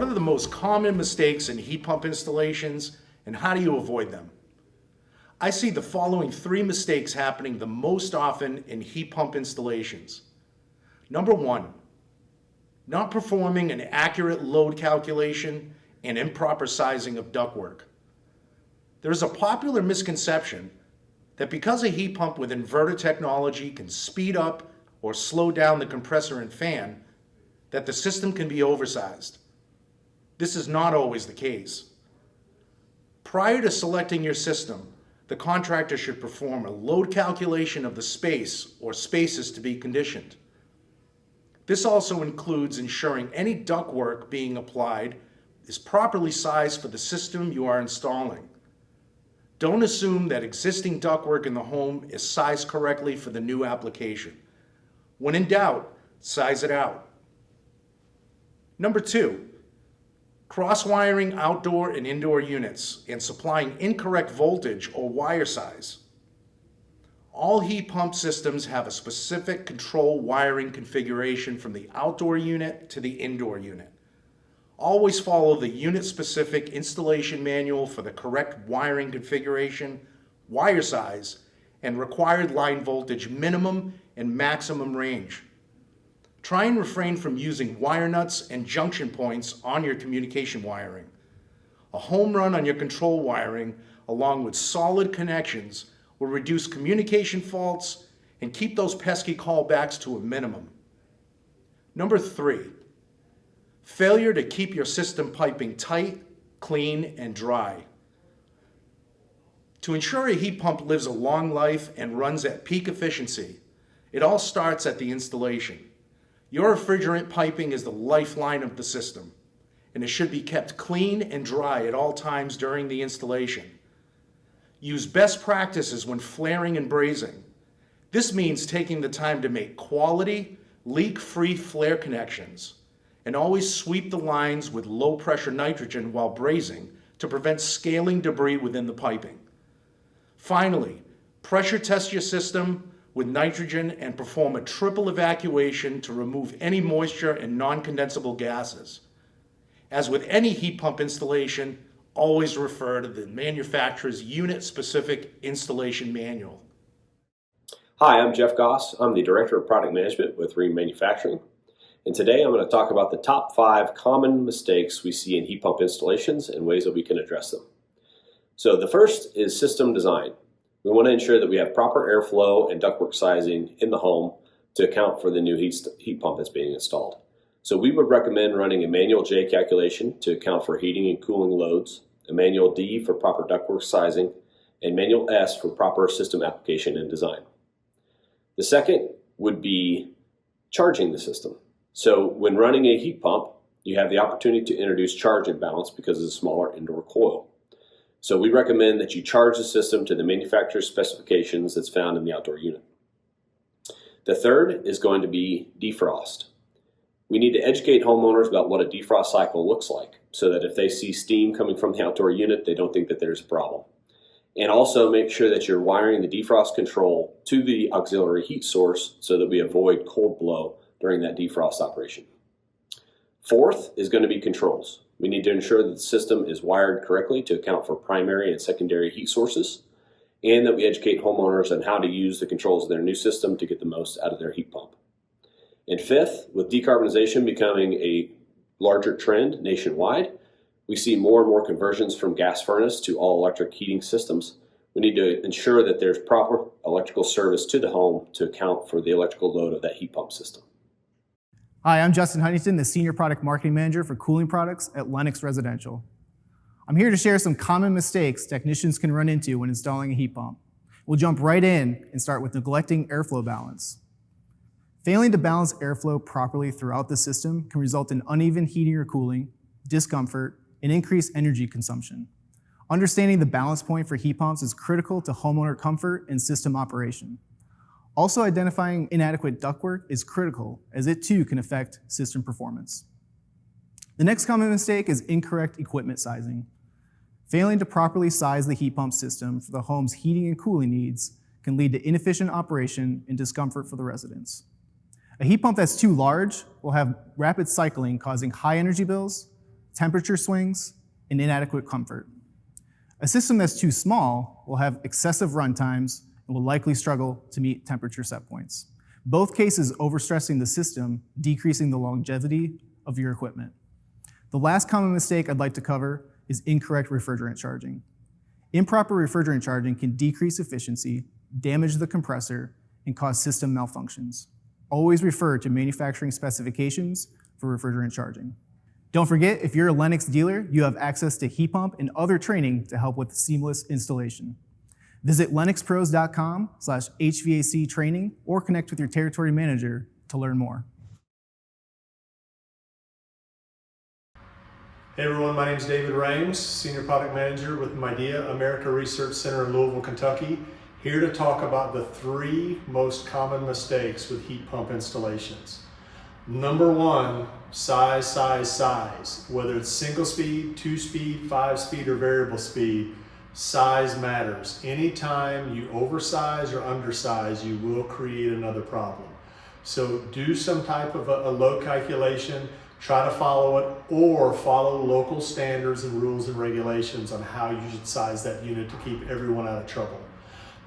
what are the most common mistakes in heat pump installations and how do you avoid them? I see the following 3 mistakes happening the most often in heat pump installations. Number 1, not performing an accurate load calculation and improper sizing of ductwork. There is a popular misconception that because a heat pump with inverter technology can speed up or slow down the compressor and fan, that the system can be oversized. This is not always the case. Prior to selecting your system, the contractor should perform a load calculation of the space or spaces to be conditioned. This also includes ensuring any ductwork being applied is properly sized for the system you are installing. Don't assume that existing ductwork in the home is sized correctly for the new application. When in doubt, size it out. Number 2, cross-wiring outdoor and indoor units and supplying incorrect voltage or wire size. All heat pump systems have a specific control wiring configuration from the outdoor unit to the indoor unit. Always follow the unit-specific installation manual for the correct wiring configuration, wire size, and required line voltage minimum and maximum range. Try and refrain from using wire nuts and junction points on your communication wiring. A home run on your control wiring, along with solid connections, will reduce communication faults and keep those pesky callbacks to a minimum. Number 3, failure to keep your system piping tight, clean, and dry. To ensure a heat pump lives a long life and runs at peak efficiency, it all starts at the installation. Your refrigerant piping is the lifeline of the system, and it should be kept clean and dry at all times during the installation. Use best practices when flaring and brazing. This means taking the time to make quality, leak-free flare connections, and always sweep the lines with low-pressure nitrogen while brazing to prevent scaling debris within the piping. Finally, pressure test your system with nitrogen and perform a triple evacuation to remove any moisture and non-condensable gases. As with any heat pump installation, always refer to the manufacturer's unit-specific installation manual. Hi, I'm Jeff Goss. I'm the Director of Product Management with Rheem Manufacturing. And today I'm going to talk about the top 5 common mistakes we see in heat pump installations and ways that we can address them. So the first is system design. We want to ensure that we have proper airflow and ductwork sizing in the home to account for the new heat pump that's being installed. So we would recommend running a manual J calculation to account for heating and cooling loads, a manual D for proper ductwork sizing, and manual S for proper system application and design. The second would be charging the system. So when running a heat pump, you have the opportunity to introduce charge imbalance because of the smaller indoor coil. So we recommend that you charge the system to the manufacturer's specifications that's found in the outdoor unit. The third is going to be defrost. We need to educate homeowners about what a defrost cycle looks like so that if they see steam coming from the outdoor unit, they don't think that there's a problem. And also make sure that you're wiring the defrost control to the auxiliary heat source so that we avoid cold blow during that defrost operation. Fourth is going to be controls. We need to ensure that the system is wired correctly to account for primary and secondary heat sources, and that we educate homeowners on how to use the controls of their new system to get the most out of their heat pump. And fifth, with decarbonization becoming a larger trend nationwide, we see more and more conversions from gas furnace to all electric heating systems. We need to ensure that there's proper electrical service to the home to account for the electrical load of that heat pump system. Hi, I'm Justin Huntington, the Senior Product Marketing Manager for Cooling Products at Lennox Residential. I'm here to share some common mistakes technicians can run into when installing a heat pump. We'll jump right in and start with neglecting airflow balance. Failing to balance airflow properly throughout the system can result in uneven heating or cooling, discomfort, and increased energy consumption. Understanding the balance point for heat pumps is critical to homeowner comfort and system operation. Also, identifying inadequate ductwork is critical, as it too can affect system performance. The next common mistake is incorrect equipment sizing. Failing to properly size the heat pump system for the home's heating and cooling needs can lead to inefficient operation and discomfort for the residents. A heat pump that's too large will have rapid cycling, causing high energy bills, temperature swings, and inadequate comfort. A system that's too small will have excessive run times and will likely struggle to meet temperature set points. Both cases overstressing the system, decreasing the longevity of your equipment. The last common mistake I'd like to cover is incorrect refrigerant charging. Improper refrigerant charging can decrease efficiency, damage the compressor, and cause system malfunctions. Always refer to manufacturing specifications for refrigerant charging. Don't forget, if you're a Lennox dealer, you have access to heat pump and other training to help with seamless installation. Visit lennoxpros.com/HVAC training or connect with your territory manager to learn more. Hey everyone, my name is David Rames, Senior Product Manager with Midea America Research Center in Louisville, Kentucky, here to talk about the 3 most common mistakes with heat pump installations. Number 1, size, size, size. Whether it's single speed, 2-speed, 5-speed, or variable speed, size matters. Anytime you oversize or undersize, you will create another problem. So do some type of a load calculation, try to follow it, or follow local standards and rules and regulations on how you should size that unit to keep everyone out of trouble.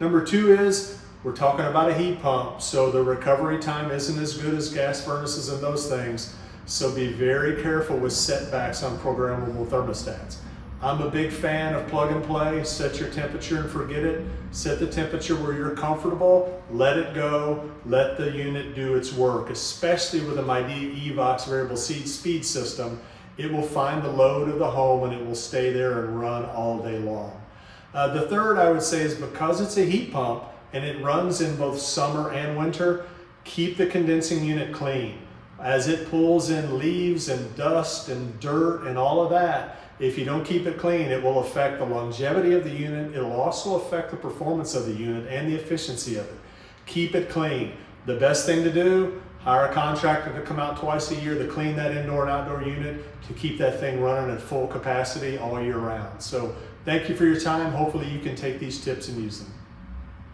Number 2 is, we're talking about a heat pump, so the recovery time isn't as good as gas furnaces and those things, so be very careful with setbacks on programmable thermostats. I'm a big fan of plug and play, set your temperature and forget it. Set the temperature where you're comfortable, let it go, let the unit do its work, especially with a Midea EVOX variable speed system. It will find the load of the home and it will stay there and run all day long. The third I would say is, because it's a heat pump and it runs in both summer and winter, keep the condensing unit clean. As it pulls in leaves and dust and dirt and all of that, if you don't keep it clean, it will affect the longevity of the unit. It'll also affect the performance of the unit and the efficiency of it. Keep it clean. The best thing to do, hire a contractor to come out twice a year to clean that indoor and outdoor unit to keep that thing running at full capacity all year round. So thank you for your time. Hopefully you can take these tips and use them.